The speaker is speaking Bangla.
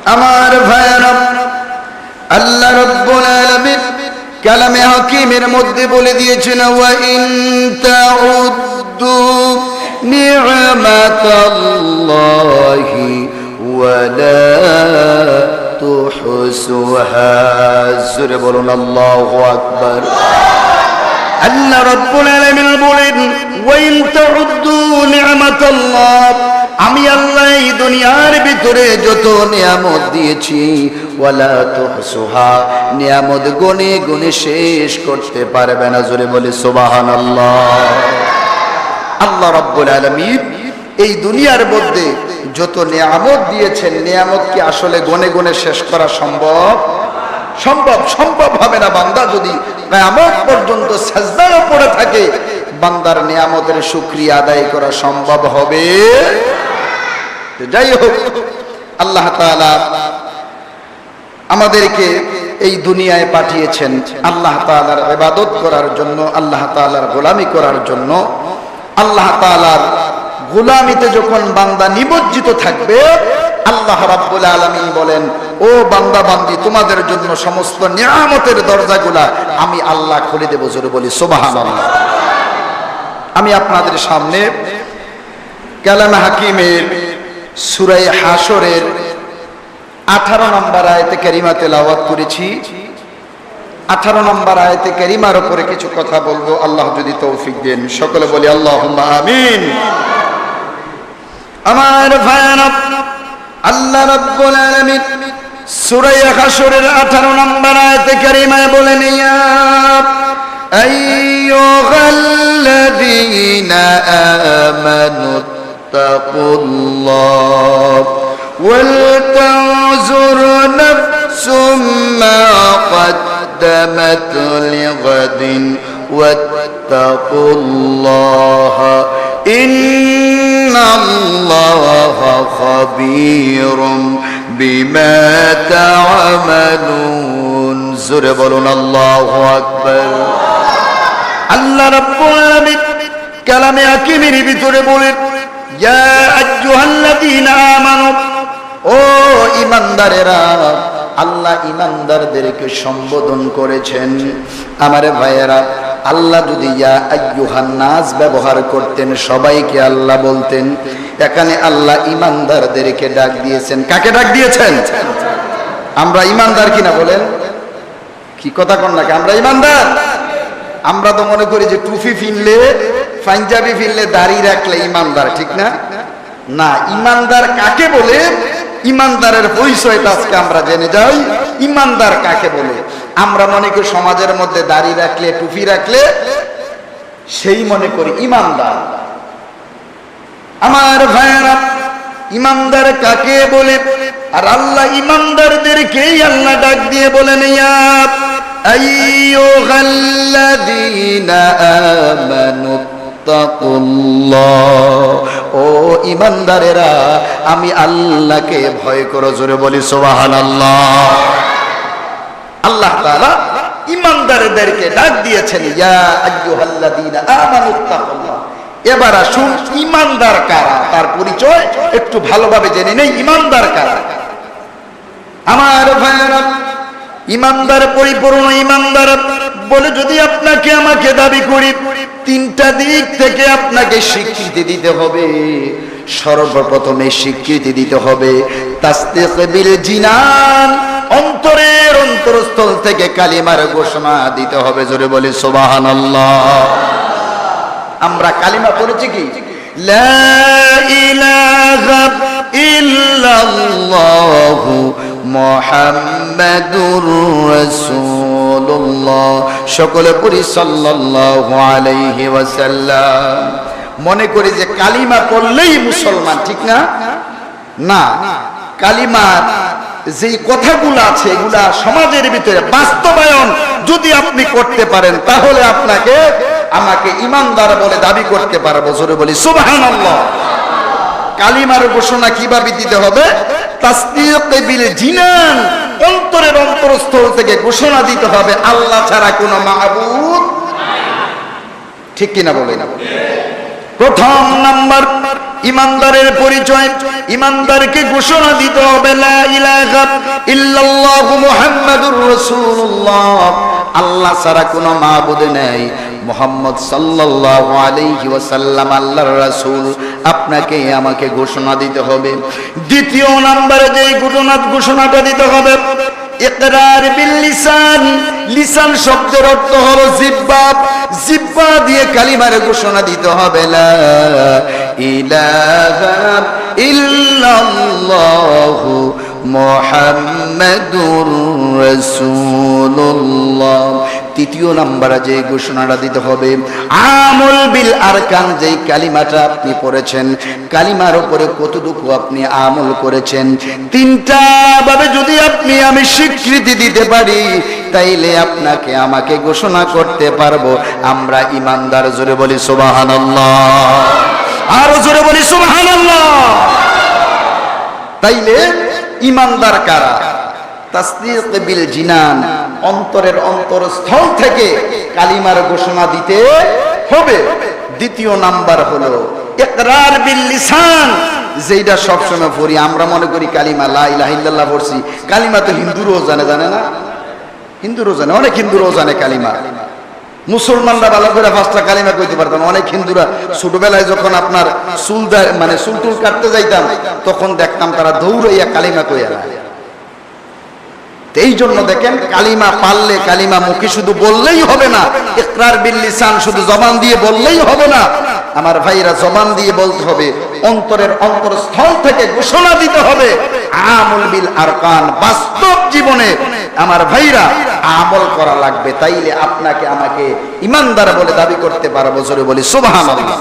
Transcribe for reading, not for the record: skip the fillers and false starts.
আমার ভাইরা, আল্লাহ রাব্বুল আলামিন কালামে হাকিমের মধ্যে বলে দিয়েছেন, ওয়া ইন তাউদ্দু নি'মাতাল্লাহি ওয়া লা তুহসুহা। জোরে বলুন আল্লাহু আকবার। আল্লাহ রাব্বুল আলামিন বলেন, ওয়া ইন তাউদ্দু নি'মাতাল্লাহ, আমি আল্লাহ এই দুনিয়ার ভিতরে যত নিয়ামত দিয়েছি, ওয়ালা তুহসুহা, নিয়ামত গুনে গুনে শেষ করতে পারবে না। জোরে বলে সুবহানাল্লাহ। আল্লাহ রাব্বুল আলামিন এই দুনিয়ার মধ্যে যত নিয়ামত দিয়েছেন, নিয়ামত কি আসলে গুনে গুনে শেষ করা সম্ভব? সম্ভব হবে না। বান্দা যদি কিয়ামত পর্যন্ত সিজদায় পড়ে থাকে, বান্দার নিয়ামতের শুকরিয়া আদায় করা সম্ভব হবে? যাই হোক, আল্লাহ তাআলা আমাদেরকে এই দুনিয়ায় পাঠিয়েছেন আল্লাহ তাআলার ইবাদত করার জন্য, আল্লাহ তাআলার গোলামি করার জন্য। আল্লাহ তাআলার গোলামিতে যখন বান্দা নিমজ্জিত থাকবে, আল্লাহ রাব্বুল আলামিন বলেন, ও বান্দা বান্দি, তোমাদের জন্য সমস্ত নিয়ামতের দরজাগুলা আমি আল্লাহ খুলে দেব। জোরে বলি সুবহানাল্লাহ। আমি আপনাদের সামনে কালামে হাকিমের সূরা হাশরের 18 নম্বর আয়াতে কারিমা তেলাওয়াত করেছি। 18 নম্বর আয়াতে কারিমার উপরে কিছু কথা বলবো, আল্লাহ যদি তৌফিক দেন। সকলে বলি আল্লাহুম্মা আমিন। আমার ভাইরা, আল্লাহ রাব্বুল আলামিন সূরা হাশরের 18 নম্বর আয়াতে কারিমায় বলেন, ইয়া আইয়ুহাল্লাযীনা আমানু তাকুল্লাহ ওয়াল তানজুর নাফসুম মা قدمت لغد واتقوا الله إن الله خبير بما تعملون। জোরে বলুন আল্লাহু আকবার। আল্লাহ রাব্বুল আলামিন কালামে হাকিমের ভিতরে বলেন, ইয়া আইয়ুহাল্লাযীনা আমানু, ও ঈমানদারেরা। আল্লাহ ঈমানদারদেরকে সম্বোধন করেছেন। আমার ভাইয়েরা, আল্লাহ যদি ইয়া আইয়ুহান নাস ব্যবহার করতেন, সবাইকে আল্লাহ বলতেন। এখানে আল্লাহ ঈমানদারদেরকে ডাক দিয়েছেন। কাকে ডাক দিয়েছেন? আমরা ঈমানদার কিনা বলেন? কি কথা কন নাকি? আমরা ঈমানদার? আমরা তো মনে করি যে টুপি ফিরলে, পাঞ্জাবি ফিরলে, দাড়ি রাখলে ঈমানদার, ঠিক না? না, ঈমানদার কাকে বলে, ঈমানদারের পরিচয়টা আজকে আমরা জেনে যাই। ঈমানদার কাকে বলে? আমরা মনে করি সমাজের মধ্যে দাড়ি রাখলে, টুপি রাখলে সেই মনে করি ঈমানদার। আমার ভাইয়েরা, ঈমানদার কাকে বলে? আর আল্লাহ ঈমানদারদেরকেই আল্লাহ ডাক দিয়ে বলেন, ইয়া আইয়ুহাল্লাযীনা আমানু তাকুল্লাহ, ও ঈমানদারেরা, আমি আল্লাহকে ভয় করো। জোরে বলি সুবহানাল্লাহ। আল্লাহ তাআলা ঈমানদারদেরকে ডাক দিয়েছেন, ইয়া আইয়ুহাল্লাযীনা আমানু তাকুল্লাহ। এবার আসুন, ঈমানদার কারা, তার পরিচয় একটু ভালোভাবে জেনে নেই। ঈমানদার কারা? আমার ভাইয়েরা, ঈমানদার, পরিপূর্ণ ঈমানদার বলে যদি আপনাকে আমাকে দাবি করি, তিনটা দিক থেকে আপনাকে স্বীকৃতি দিতে হবে। সর্বপ্রথমে স্বীকৃতি দিতে হবে তাসদীক বিল জিনান, অন্তরের অন্তরস্থল থেকে কালিমার ঘোষণা দিতে হবে। জোরে বলি সুবহানাল্লাহ। আমরা কালিমা পড়েছি কি? লা ইলাহা ইল্লাল্লাহু মুহাম্মাদুর রাসূলুল্লাহ। সকলে পড়ি সাল্লাল্লাহু আলাইহি ওয়াসাল্লাম। মনে করি যে কালিমা পড়লেই মুসলমান, ঠিক না? না, কালিমার যে কথাগুলো আছে এগুলা সমাজের ভিতরে বাস্তবায়ন যদি আপনি করতে পারেন, তাহলে আপনাকে আমাকে ঈমানদার বলে দাবি করতে পারবো। জোরে বলি সুবহানাল্লাহ। কালিমার ঘোষণা কিভাবে দিতে হবে? তাসদীক বিল জিনান, অন্তরের অন্তরস্থল থেকে ঘোষণা দিতে হবে আল্লাহ ছাড়া কোনো মাবুদ নাই। ঠিক কিনা বলেন? প্রথম নাম্বার ঈমানদারের পরিচয়, ঈমানদারকে ঘোষণা দিতে হবে লা ইলাহা ইল্লাল্লাহু মুহাম্মাদুর রাসূলুল্লাহ, আল্লাহ ছাড়া কোনো মাবুদ নেই, মুহাম্মদ সাল্লাল্লাহু আলাইহি ওয়াসাল্লাম আল্লাহর রাসূল, আপনাকে আমাকে ঘোষণা দিতে হবে। দ্বিতীয় নম্বরে যে ঘোষণাটা দিতে হবে, ইকরার বিল লিসান, লিসান শব্দের অর্থ হলো জিহ্বা, জিহ্বা দিয়ে কালিমার ঘোষণা দিতে হবে লা ইলাহা ইল্লাল্লাহু মুহাম্মাদুর রাসূলুল্লাহ। তৃতীয় নাম্বারে যে ঘোষণাটা দিতে হবে, আমল বিল আরকান, যেই কালিমাটা আপনি পড়েছেন, কালিমার উপরে কতটুকু আপনি আমল করেছেন, তিনটা ভাবে যদি আমি স্বীকৃতি দিতে পারি, তাইলে আপনাকে আমাকে ঘোষণা করতে পারবো আমরা ইমানদার। জোরে বলি সুবহানাল্লাহ, আরো জোরে বলি সুবহানাল্লাহ। তাইলে ইমানদার কারা? তাসদীক বিল জিনান, অন্তরের অন্তরস্থল থেকে কালিমার ঘোষণা দিতে হবে। দ্বিতীয় নাম্বার হলো ইকরার বিল লিসান, যেটা সবসময় পড়ি আমরা, মনে করি কালিমা লা ইলাহা ইল্লাল্লাহ পড়ছি, কালিমা তো হিন্দুরাও জানে, জানে না? হিন্দুরাও জানে, অনেক হিন্দুরাও জানে কালিমা। মুসলমানরা ভালো করে পাঁচটা কালিমা কইতে পারতাম। অনেক হিন্দুরা ছোটবেলায় যখন আপনার চুল চুল কাটতে যাইতাম, তখন দেখতাম তারা দৌড়াইয়া কালিমা কইয়া। এই জন্য দেখেন, কালিমা পারলে কালিমা মুখে শুধু বললেই হবে না, ইকরার বিল লিসান শুধু জবান দিয়ে বললেই হবে না, আমার ভাইরা জবান দিয়ে বলতে হবে, অন্তরের অন্তরস্থল থেকে ঘোষণা দিতে হবে। আমল বিল আরকান, বাস্তব জীবনে আমার ভাইরা আমল করা লাগবে, তাইলে আপনাকে আমাকে ইমানদার বলে দাবি করতে পারবো। জোরে বলি সুবহানাল্লাহ।